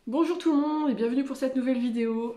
Bonjour tout le monde et bienvenue pour cette nouvelle vidéo.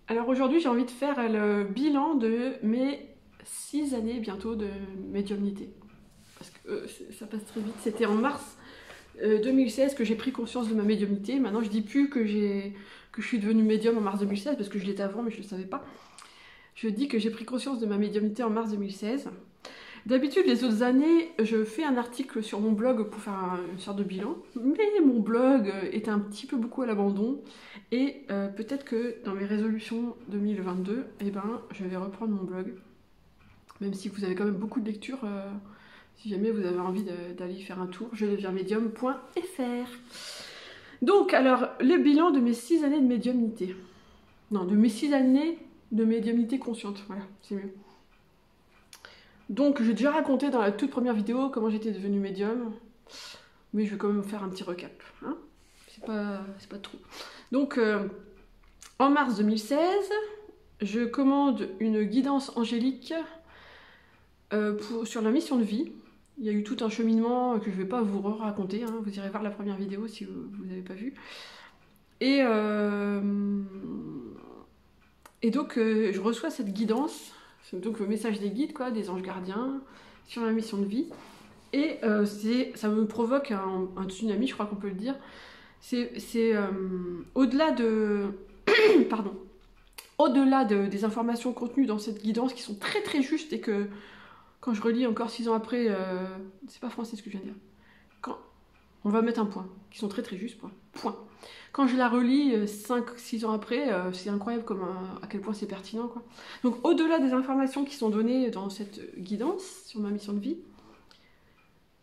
Alors aujourd'hui j'ai envie de faire le bilan de mes 6 années bientôt de médiumnité. Parce que ça passe très vite. C'était en mars 2016 que j'ai pris conscience de ma médiumnité. Maintenant je dis plus que je suis devenue médium en mars 2016 parce que je l'étais avant mais je ne le savais pas. Je dis que j'ai pris conscience de ma médiumnité en mars 2016. D'habitude, les autres années, je fais un article sur mon blog pour faire une sorte de bilan, mais mon blog est un petit peu beaucoup à l'abandon, et peut-être que dans mes résolutions 2022, eh ben, je vais reprendre mon blog, même si vous avez quand même beaucoup de lectures, si jamais vous avez envie d'aller y faire un tour, je deviens médium.fr. Donc, alors, le bilan de mes 6 années de médiumnité. Non, de mes 6 années de médiumnité consciente, voilà, c'est mieux. Donc j'ai déjà raconté dans la toute première vidéo comment j'étais devenue médium, mais je vais quand même faire un petit recap, hein, c'est pas trop. Donc en mars 2016, je commande une guidance angélique sur la mission de vie. Il y a eu tout un cheminement que je ne vais pas vous raconter, hein, vous irez voir la première vidéo si vous n'avez pas vu. Et donc je reçois cette guidance, donc le message des guides, quoi, des anges gardiens, sur la mission de vie. Et ça me provoque un tsunami, je crois qu'on peut le dire. C'est au-delà de... Pardon. Au-delà des informations contenues dans cette guidance qui sont très très justes et que quand je relis encore 6 ans après, c'est pas français ce que je viens de dire. On va mettre un point, qui sont très très justes, point. Quand je la relis 5-6 ans après, c'est incroyable à quel point c'est pertinent, quoi. Donc au-delà des informations qui sont données dans cette guidance sur ma mission de vie,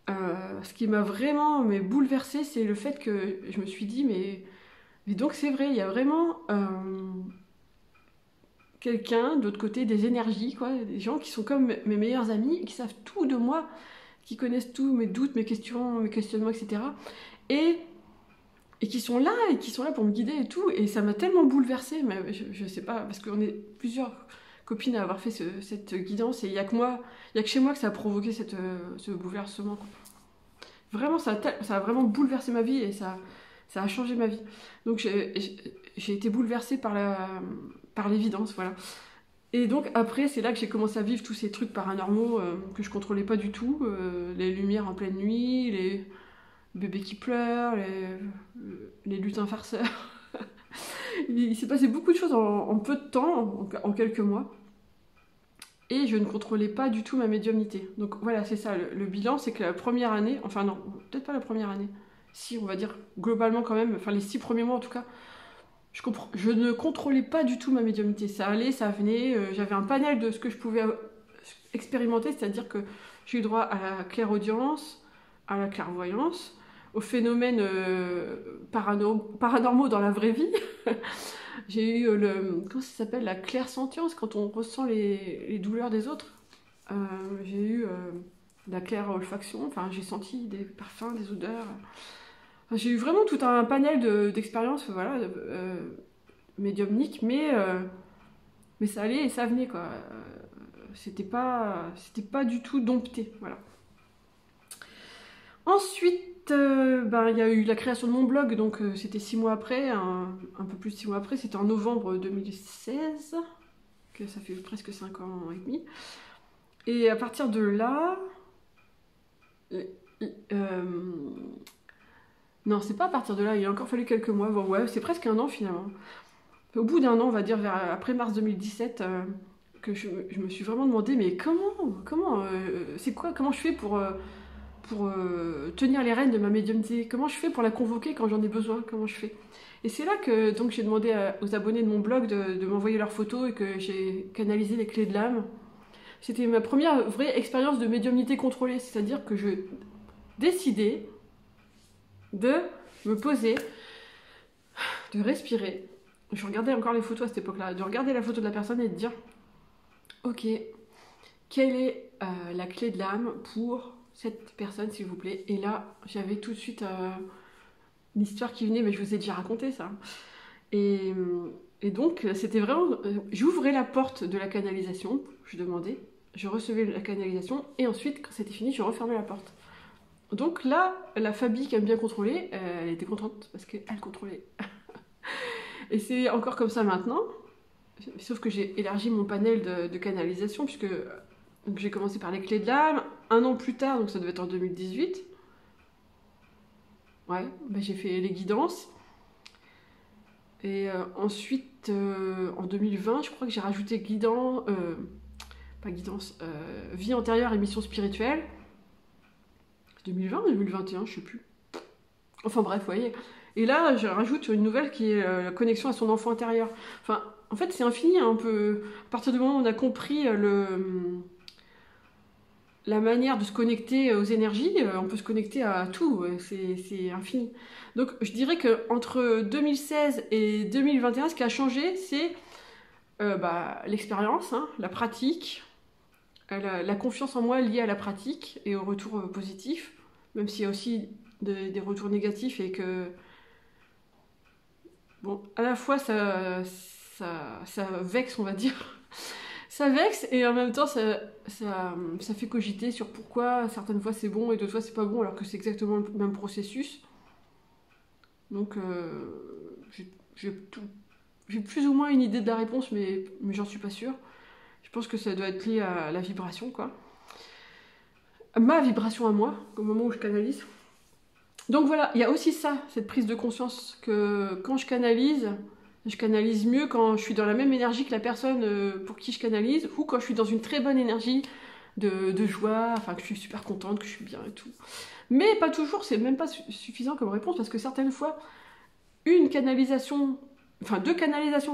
ce qui m'a vraiment bouleversée, c'est le fait que je me suis dit, mais donc c'est vrai, il y a vraiment quelqu'un, d'autre côté, des énergies, quoi, des gens qui sont comme mes meilleurs amis, qui savent tout de moi, qui connaissent tout, mes doutes, mes questions, mes questionnements, etc. Et qui sont là, pour me guider et tout, et ça m'a tellement bouleversée, mais je sais pas, parce qu'on est plusieurs copines à avoir fait cette guidance, et il y a que chez moi que ça a provoqué ce bouleversement, quoi. Vraiment, ça a vraiment bouleversé ma vie, et ça a changé ma vie. Donc j'ai été bouleversée par l'évidence, voilà. Et donc après, c'est là que j'ai commencé à vivre tous ces trucs paranormaux que je contrôlais pas du tout, les lumières en pleine nuit, les bébés qui pleurent, les lutins farceurs. Il s'est passé beaucoup de choses en peu de temps, en quelques mois. Et je ne contrôlais pas du tout ma médiumnité. Donc voilà, c'est ça, le bilan, c'est que la première année, enfin non, peut-être pas la première année, si on va dire globalement quand même, enfin les 6 premiers mois en tout cas, je ne contrôlais pas du tout ma médiumnité. Ça allait, ça venait, j'avais un panel de ce que je pouvais expérimenter, c'est-à-dire que j'ai eu droit à la clairaudience, à la clairvoyance, aux phénomènes paranormaux dans la vraie vie. J'ai eu comment ça s'appelle, la clairsentience, quand on ressent les douleurs des autres. J'ai eu la clairolfaction, enfin j'ai senti des parfums, des odeurs. Enfin, j'ai eu vraiment tout un panel d'expériences, voilà, médiumniques, mais ça allait et ça venait, quoi. C'était pas du tout dompté, voilà. Ensuite, il y a eu la création de mon blog, donc c'était 6 mois après, un peu plus de 6 mois après, c'était en novembre 2016, que ça fait presque 5 ans et demi. Et à partir de là... non, c'est pas à partir de là, il a encore fallu quelques mois, bon, ouais, c'est presque un an finalement. Au bout d'un an, on va dire, après mars 2017, que je me suis vraiment demandé, mais comment je fais pour tenir les rênes de ma médiumnité? Comment je fais pour la convoquer quand j'en ai besoin? Comment je fais? Et c'est là que donc j'ai demandé aux abonnés de mon blog de m'envoyer leurs photos et que j'ai canalisé les clés de l'âme. C'était ma première vraie expérience de médiumnité contrôlée, c'est-à-dire que je décidais de me poser, de respirer. Je regardais encore les photos à cette époque-là, de regarder la photo de la personne et de dire ok, quelle est la clé de l'âme pour cette personne, s'il vous plaît? Et là, j'avais tout de suite l'histoire qui venait, mais je vous ai déjà raconté ça. Et donc, c'était vraiment... j'ouvrais la porte de la canalisation, je demandais, je recevais la canalisation, et ensuite, quand c'était fini, je refermais la porte. Donc là, la Fabi qui aime bien contrôler, elle était contente, parce qu'elle contrôlait. Et c'est encore comme ça maintenant, sauf que j'ai élargi mon panel de canalisation, puisque donc j'ai commencé par les clés de l'âme, un an plus tard, donc ça devait être en 2018, ouais, ben j'ai fait les guidances, et ensuite, en 2020, je crois que j'ai rajouté pas guidance, vie antérieure et mission spirituelle, 2020 ou 2021, je sais plus. Enfin bref, vous voyez. Et là, je rajoute une nouvelle qui est la connexion à son enfant intérieur. Enfin, en fait, c'est infini, hein, à partir du moment où on a compris la manière de se connecter aux énergies, on peut se connecter à tout, c'est infini. Donc je dirais qu'entre 2016 et 2021, ce qui a changé, c'est l'expérience, hein, la pratique, la confiance en moi liée à la pratique et au retour positif, même s'il y a aussi des retours négatifs et que, bon, à la fois ça vexe, on va dire. Ça vexe et en même temps ça fait cogiter sur pourquoi certaines fois c'est bon et d'autres fois c'est pas bon alors que c'est exactement le même processus. Donc j'ai plus ou moins une idée de la réponse mais j'en suis pas sûre. Je pense que ça doit être lié à la vibration, quoi. Ma vibration à moi, au moment où je canalise. Donc voilà, il y a aussi ça, cette prise de conscience que quand je canalise mieux quand je suis dans la même énergie que la personne pour qui je canalise, ou quand je suis dans une très bonne énergie de joie, enfin que je suis super contente, que je suis bien et tout. Mais pas toujours, c'est même pas suffisant comme réponse, parce que certaines fois, deux canalisations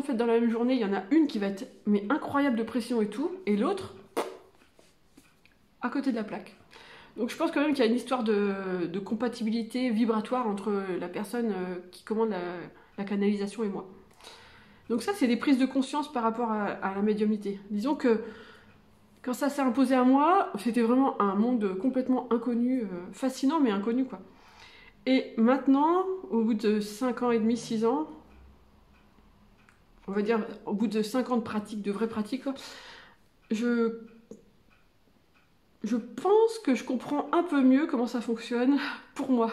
faites dans la même journée, il y en a une qui va être mais incroyable de pression et tout, et l'autre, à côté de la plaque. Donc je pense quand même qu'il y a une histoire de compatibilité vibratoire entre la personne qui commande la canalisation et moi. Donc ça, c'est des prises de conscience par rapport à la médiumnité. Disons que quand ça s'est imposé à moi, c'était vraiment un monde complètement inconnu, fascinant mais inconnu, quoi. Et maintenant, au bout de 5 ans et demi, 6 ans, on va dire au bout de 5 ans de pratique, de vraie pratique, quoi, je pense que je comprends un peu mieux comment ça fonctionne pour moi.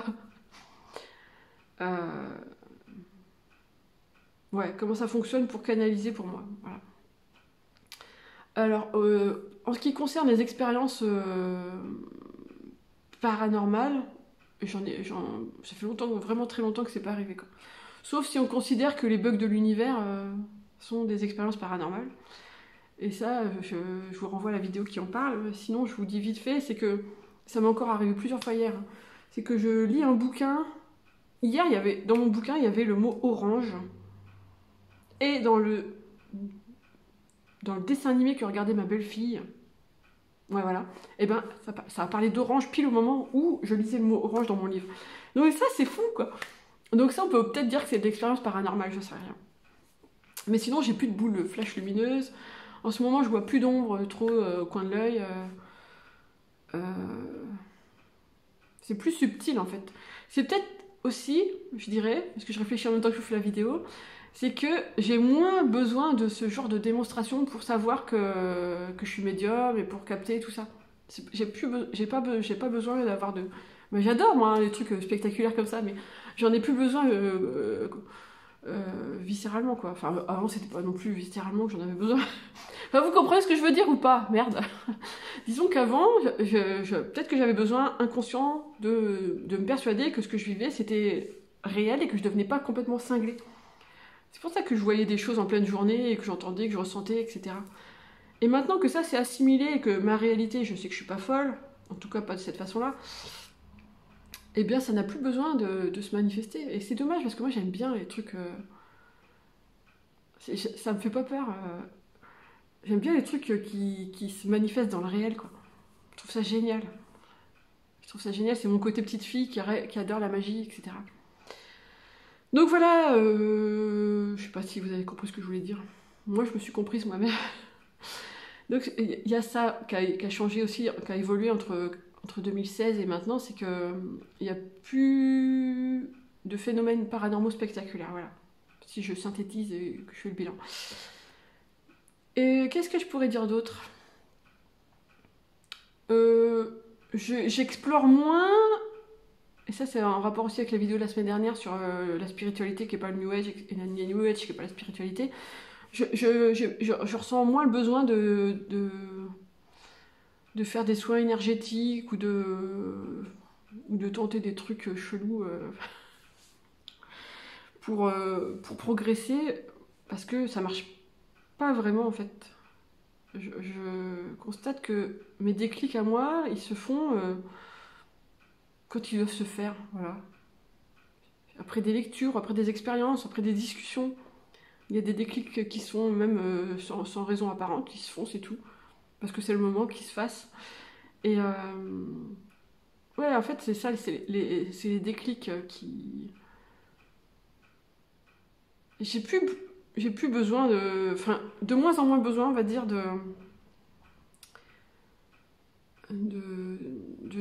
Ouais, comment ça fonctionne pour canaliser pour moi. Voilà. Alors, en ce qui concerne les expériences paranormales, ça fait longtemps, vraiment très longtemps que c'est pas arrivé, quoi. Sauf si on considère que les bugs de l'univers sont des expériences paranormales. Et ça, je vous renvoie à la vidéo qui en parle. Sinon, je vous dis vite fait, c'est que ça m'est encore arrivé plusieurs fois hier. C'est que je lis un bouquin. Hier, dans mon bouquin, il y avait le mot orange. Et dans le dessin animé que regardait ma belle-fille, ouais, voilà, et ben ça a parlé d'orange pile au moment où je lisais le mot orange dans mon livre. Donc ça, c'est fou, quoi. Donc ça, on peut peut-être dire que c'est de l'expérience paranormale, je sais rien. Mais sinon, j'ai plus de boules flash lumineuses. En ce moment, je vois plus d'ombre trop au coin de l'œil. C'est plus subtil, en fait. C'est peut-être aussi, je dirais, parce que je réfléchis en même temps que je fais la vidéo, c'est que j'ai moins besoin de ce genre de démonstration pour savoir que je suis médium et pour capter tout ça. J'ai pas besoin d'avoir de... Mais j'adore, moi, hein, les trucs spectaculaires comme ça, mais j'en ai plus besoin viscéralement, quoi. Enfin, avant, c'était pas non plus viscéralement que j'en avais besoin. Enfin, vous comprenez ce que je veux dire ou pas? Merde. Disons qu'avant, peut-être que j'avais besoin inconscient de me persuader que ce que je vivais, c'était réel et que je devenais pas complètement cinglée. C'est pour ça que je voyais des choses en pleine journée et que j'entendais, que je ressentais, etc. Et maintenant que ça c'est assimilé et que ma réalité, je sais que je suis pas folle, en tout cas pas de cette façon-là, eh bien ça n'a plus besoin de se manifester. Et c'est dommage parce que moi j'aime bien les trucs... ça me fait pas peur. J'aime bien les trucs qui se manifestent dans le réel, quoi. Je trouve ça génial. C'est mon côté petite fille qui adore la magie, etc. Donc voilà, je sais pas si vous avez compris ce que je voulais dire. Moi, je me suis comprise moi-même. Donc il y a ça qui a changé aussi, qui a évolué entre 2016 et maintenant, c'est que il n'y a plus de phénomènes paranormaux spectaculaires, voilà. Si je synthétise et que je fais le bilan. Et qu'est-ce que je pourrais dire d'autre? J'explore moins Et ça, c'est en rapport aussi avec la vidéo de la semaine dernière sur la spiritualité qui n'est pas le New Age et la New Age qui n'est pas la spiritualité. Je ressens moins le besoin de faire des soins énergétiques ou de tenter des trucs chelous pour progresser, parce que ça marche pas vraiment en fait. Je constate que mes déclics à moi, ils se font quand ils doivent se faire, voilà. Après des lectures, après des expériences, après des discussions, il y a des déclics qui sont même sans raison apparente, qui se font, c'est tout. Parce que c'est le moment qu'ils se fassent. Et ouais, en fait, c'est ça, c'est les déclics qui... J'ai plus besoin de... Enfin, de moins en moins besoin, on va dire, de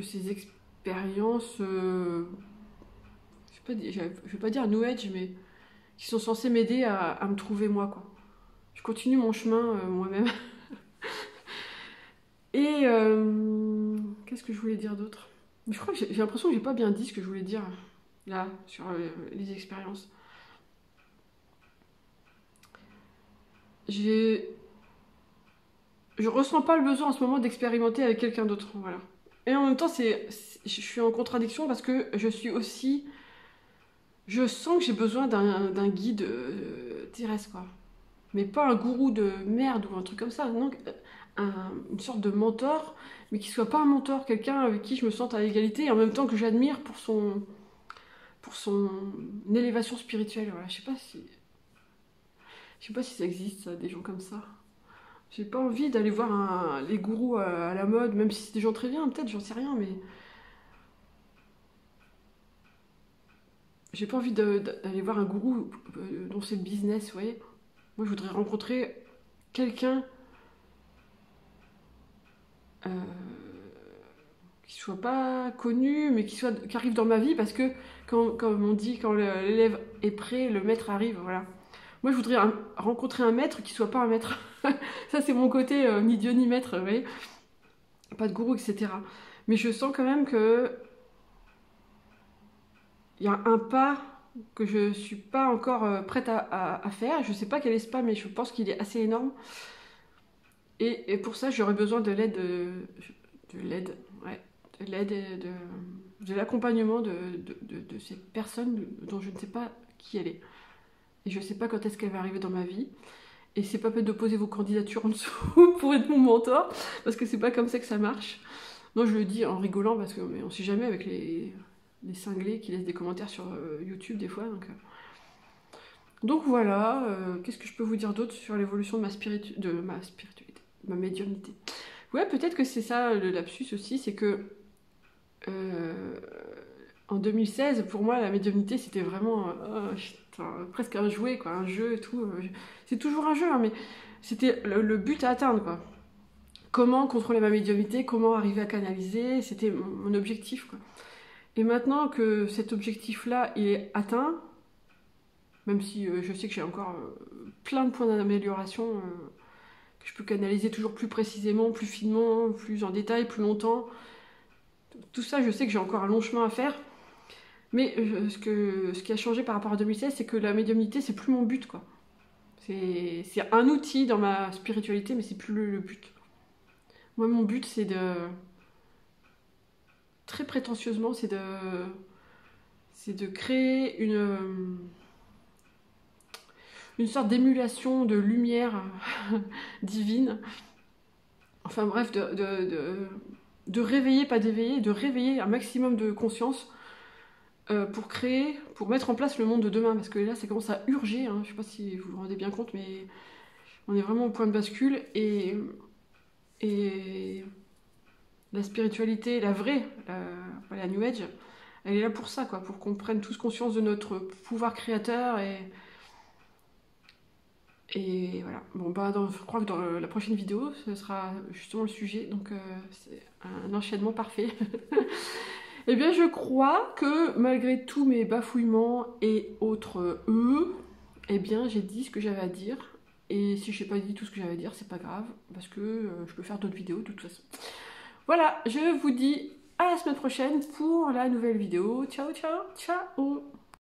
ces expériences... je vais pas dire New Age, mais qui sont censées m'aider à me trouver moi, quoi. Je continue mon chemin moi-même. Et qu'est-ce que je voulais dire d'autre? Je crois que j'ai l'impression que j'ai pas bien dit ce que je voulais dire là sur les expériences. Je ressens pas le besoin en ce moment d'expérimenter avec quelqu'un d'autre, voilà. Et en même temps, je suis en contradiction parce que je suis aussi, je sens que j'ai besoin d'un guide terrestre, quoi. Mais pas un gourou de merde ou un truc comme ça, non, une sorte de mentor, mais qui soit pas un mentor, quelqu'un avec qui je me sente à égalité et en même temps que j'admire pour son élévation spirituelle. Voilà. Je sais pas si ça existe, ça, des gens comme ça. J'ai pas envie d'aller voir les gourous à la mode, même si c'est des gens très bien, peut-être, j'en sais rien, mais j'ai pas envie d'aller voir un gourou dont c'est le business, vous voyez. Moi, je voudrais rencontrer quelqu'un qui soit pas connu, mais qui arrive dans ma vie, parce que, comme on dit, quand l'élève est prêt, le maître arrive, voilà. Moi, je voudrais rencontrer un maître qui soit pas un maître. Ça, c'est mon côté ni Dieu ni maître, vous voyez. Pas de gourou, etc. Mais je sens quand même que il y a un pas que je suis pas encore prête à faire. Je sais pas quel est ce pas, mais je pense qu'il est assez énorme. Et pour ça, j'aurais besoin de l'aide, ouais, de l'aide et de l'accompagnement de cette personne dont je ne sais pas qui elle est. Et je sais pas quand est-ce qu'elle va arriver dans ma vie. Et c'est pas peine de poser vos candidatures en dessous pour être mon mentor, parce que c'est pas comme ça que ça marche. Non, je le dis en rigolant, parce que mais on sait jamais avec les cinglés qui laissent des commentaires sur YouTube des fois. Donc voilà, qu'est-ce que je peux vous dire d'autre sur l'évolution de ma spiritualité, de ma médiumnité. Ouais, peut-être que c'est ça le lapsus aussi, c'est que en 2016, pour moi, la médiumnité, c'était vraiment presque un jouet, quoi, un jeu et tout. C'est toujours un jeu, hein, mais c'était le but à atteindre, quoi. Comment contrôler ma médiumnité, comment arriver à canaliser, c'était mon objectif, quoi. Et maintenant que cet objectif-là, il est atteint, même si je sais que j'ai encore plein de points d'amélioration, que je peux canaliser toujours plus précisément, plus finement, plus en détail, plus longtemps. Tout ça, je sais que j'ai encore un long chemin à faire. Mais ce qui a changé par rapport à 2016, c'est que la médiumnité, c'est plus mon but, quoi. C'est un outil dans ma spiritualité, mais c'est plus le but. Moi, mon but, c'est très prétentieusement, c'est de créer une sorte d'émulation de lumière divine. Enfin bref, de réveiller, pas d'éveiller, de réveiller un maximum de conscience pour mettre en place le monde de demain. Parce que là, ça commence à urger, hein. Je sais pas si vous vous rendez bien compte, mais on est vraiment au point de bascule. Et la spiritualité, la vraie, la New Age, elle est là pour ça, quoi, pour qu'on prenne tous conscience de notre pouvoir créateur et voilà. Bon, bah, je crois que dans la prochaine vidéo, ce sera justement le sujet, donc c'est un enchaînement parfait. Eh bien, je crois que malgré tous mes bafouillements et autres eh bien, j'ai dit ce que j'avais à dire. Et si je n'ai pas dit tout ce que j'avais à dire, c'est pas grave, parce que je peux faire d'autres vidéos de toute façon. Voilà, je vous dis à la semaine prochaine pour la nouvelle vidéo. Ciao, ciao, ciao!